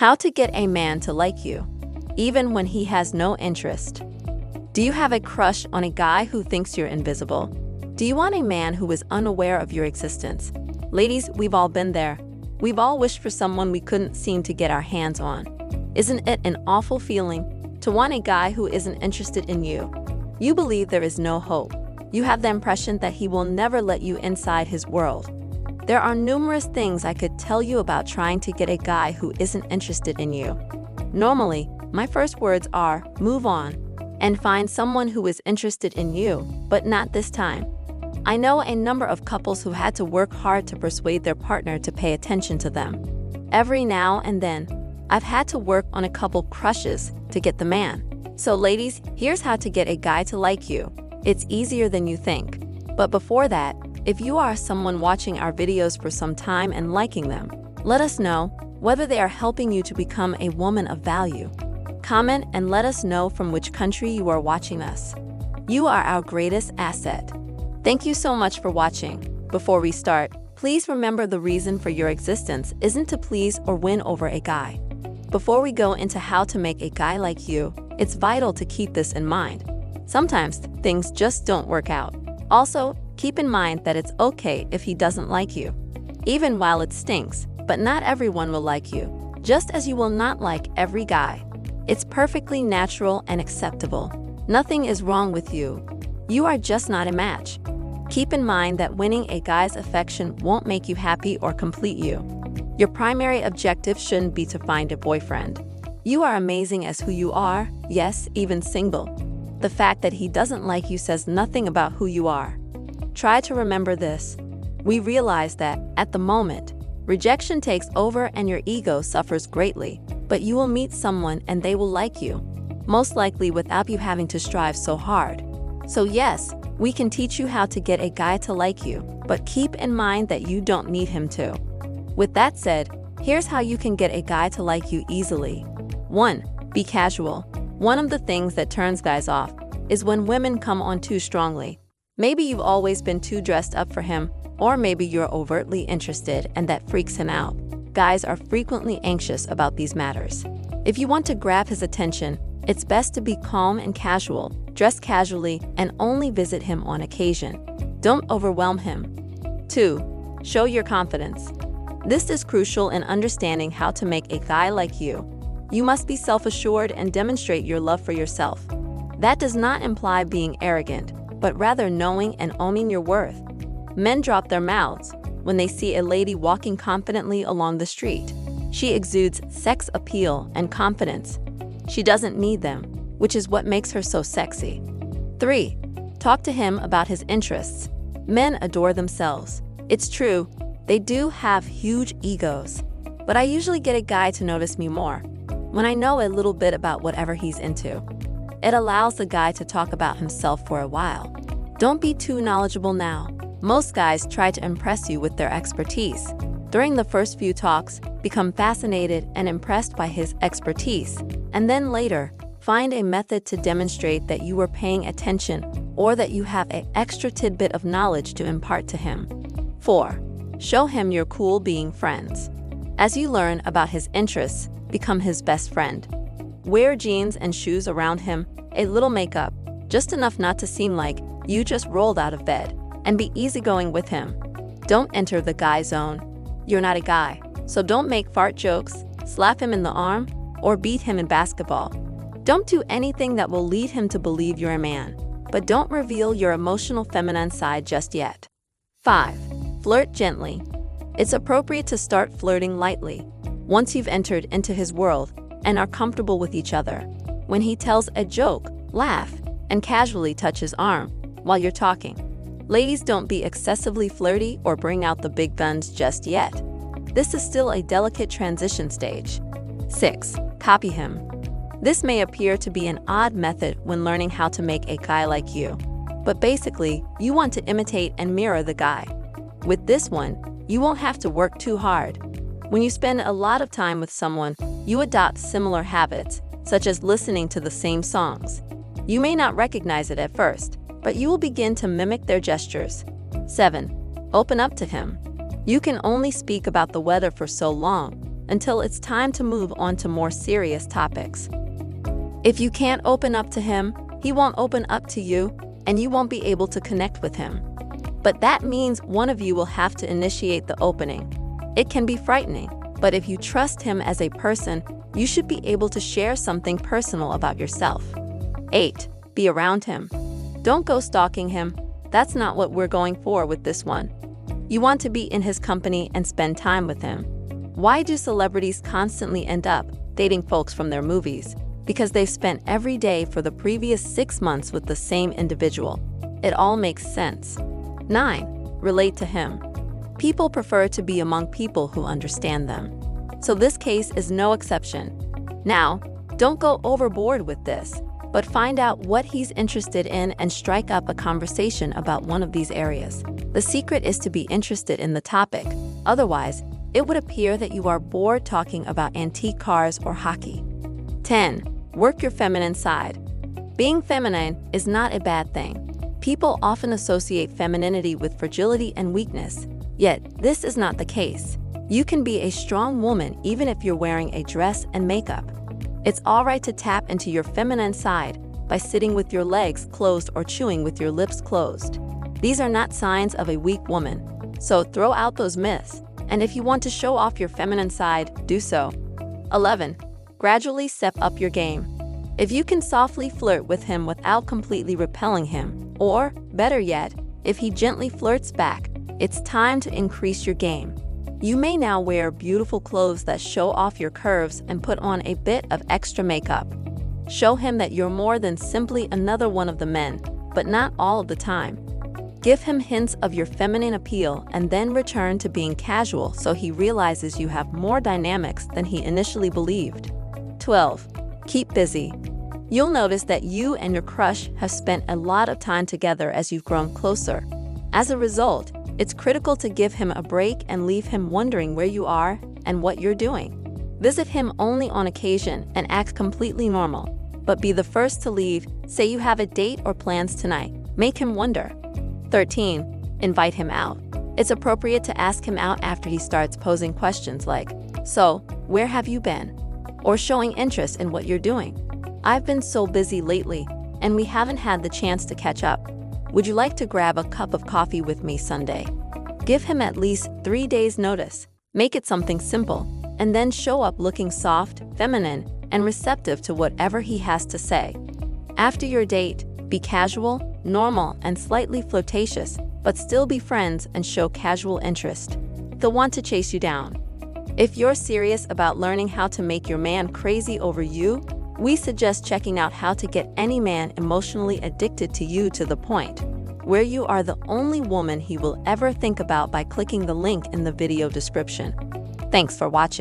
How to get a man to like you, even when he has no interest. Do you have a crush on a guy who thinks you're invisible? Do you want a man who is unaware of your existence? Ladies, we've all been there. We've all wished for someone we couldn't seem to get our hands on. Isn't it an awful feeling to want a guy who isn't interested in you? You believe there is no hope. You have the impression that he will never let you inside his world. There are numerous things I could tell you about trying to get a guy who isn't interested in you. Normally, my first words are, move on, and find someone who is interested in you, but not this time. I know a number of couples who had to work hard to persuade their partner to pay attention to them. Every now and then, I've had to work on a couple crushes to get the man. So ladies, here's how to get a guy to like you. It's easier than you think. But before that, if you are someone watching our videos for some time and liking them, let us know whether they are helping you to become a woman of value. Comment and let us know from which country you are watching us. You are our greatest asset. Thank you so much for watching. Before we start, please remember the reason for your existence isn't to please or win over a guy. Before we go into how to make a guy like you, it's vital to keep this in mind. Sometimes things just don't work out. Also, keep in mind that it's okay if he doesn't like you, even while it stinks, but not everyone will like you, just as you will not like every guy. It's perfectly natural and acceptable. Nothing is wrong with you. You are just not a match. Keep in mind that winning a guy's affection won't make you happy or complete you. Your primary objective shouldn't be to find a boyfriend. You are amazing as who you are, yes, even single. The fact that he doesn't like you says nothing about who you are. Try to remember this. We realize that, at the moment, rejection takes over and your ego suffers greatly, but you will meet someone and they will like you, most likely without you having to strive so hard. So yes, we can teach you how to get a guy to like you, but keep in mind that you don't need him to. With that said, here's how you can get a guy to like you easily. 1. Be casual. One of the things that turns guys off is when women come on too strongly. Maybe you've always been too dressed up for him, or maybe you're overtly interested and that freaks him out. Guys are frequently anxious about these matters. If you want to grab his attention, it's best to be calm and casual, dress casually, and only visit him on occasion. Don't overwhelm him. 2. Show your confidence. This is crucial in understanding how to make a guy like you. You must be self-assured and demonstrate your love for yourself. That does not imply being arrogant, but rather knowing and owning your worth. Men drop their mouths when they see a lady walking confidently along the street. She exudes sex appeal and confidence. She doesn't need them, which is what makes her so sexy. 3. Talk to him about his interests. Men adore themselves. It's true, they do have huge egos, but I usually get a guy to notice me more when I know a little bit about whatever he's into. It allows the guy to talk about himself for a while. Don't be too knowledgeable now. Most guys try to impress you with their expertise. During the first few talks, become fascinated and impressed by his expertise, and then later, find a method to demonstrate that you were paying attention or that you have an extra tidbit of knowledge to impart to him. 4. Show him you're cool being friends. As you learn about his interests, become his best friend. Wear jeans and shoes around him, a little makeup, just enough not to seem like you just rolled out of bed, and be easygoing with him. Don't enter the guy zone. You're not a guy, so don't make fart jokes, slap him in the arm, or beat him in basketball. Don't do anything that will lead him to believe you're a man, but don't reveal your emotional feminine side just yet. 5. Flirt gently. It's appropriate to start flirting lightly once you've entered into his world and are comfortable with each other. When he tells a joke, laugh, and casually touch his arm while you're talking. Ladies, don't be excessively flirty or bring out the big guns just yet. This is still a delicate transition stage. 6. Copy him. This may appear to be an odd method when learning how to make a guy like you, but basically, you want to imitate and mirror the guy. With this one, you won't have to work too hard. When you spend a lot of time with someone, you adopt similar habits, such as listening to the same songs. You may not recognize it at first, but you will begin to mimic their gestures. 7. Open up to him. You can only speak about the weather for so long until it's time to move on to more serious topics. If you can't open up to him, he won't open up to you, and you won't be able to connect with him. But that means one of you will have to initiate the opening. It can be frightening, but if you trust him as a person, you should be able to share something personal about yourself. 8. Be around him. Don't go stalking him. That's not what we're going for with this one. You want to be in his company and spend time with him. Why do celebrities constantly end up dating folks from their movies? Because they've spent every day for the previous 6 months with the same individual. It all makes sense. 9. Relate to him. People prefer to be among people who understand them. So this case is no exception. Now, don't go overboard with this, but find out what he's interested in and strike up a conversation about one of these areas. The secret is to be interested in the topic. Otherwise, it would appear that you are bored talking about antique cars or hockey. 10. Work your feminine side. Being feminine is not a bad thing. People often associate femininity with fragility and weakness, yet this is not the case. You can be a strong woman even if you're wearing a dress and makeup. It's all right to tap into your feminine side by sitting with your legs closed or chewing with your lips closed. These are not signs of a weak woman, so throw out those myths, and if you want to show off your feminine side, do so. 11. Gradually step up your game. If you can softly flirt with him without completely repelling him, or, better yet, if he gently flirts back, it's time to increase your game. You may now wear beautiful clothes that show off your curves and put on a bit of extra makeup. Show him that you're more than simply another one of the men, but not all of the time. Give him hints of your feminine appeal and then return to being casual so he realizes you have more dynamics than he initially believed. 12. Keep busy. You'll notice that you and your crush have spent a lot of time together as you've grown closer. As a result, it's critical to give him a break and leave him wondering where you are and what you're doing. Visit him only on occasion and act completely normal, but be the first to leave. Say you have a date or plans tonight. Make him wonder. 13. Invite him out. It's appropriate to ask him out after he starts posing questions like, "So, where have you been?" or showing interest in what you're doing. "I've been so busy lately, and we haven't had the chance to catch up. Would you like to grab a cup of coffee with me Sunday?" Give him at least 3 days' notice. Make it something simple, and then show up looking soft, feminine, and receptive to whatever he has to say. After your date, be casual, normal, and slightly flirtatious, but still be friends and show casual interest. They'll want to chase you down. If you're serious about learning how to make your man crazy over you, we suggest checking out How to Get Any Man Emotionally Addicted to You to the Point, where you are the only woman he will ever think about by clicking the link in the video description. Thanks for watching.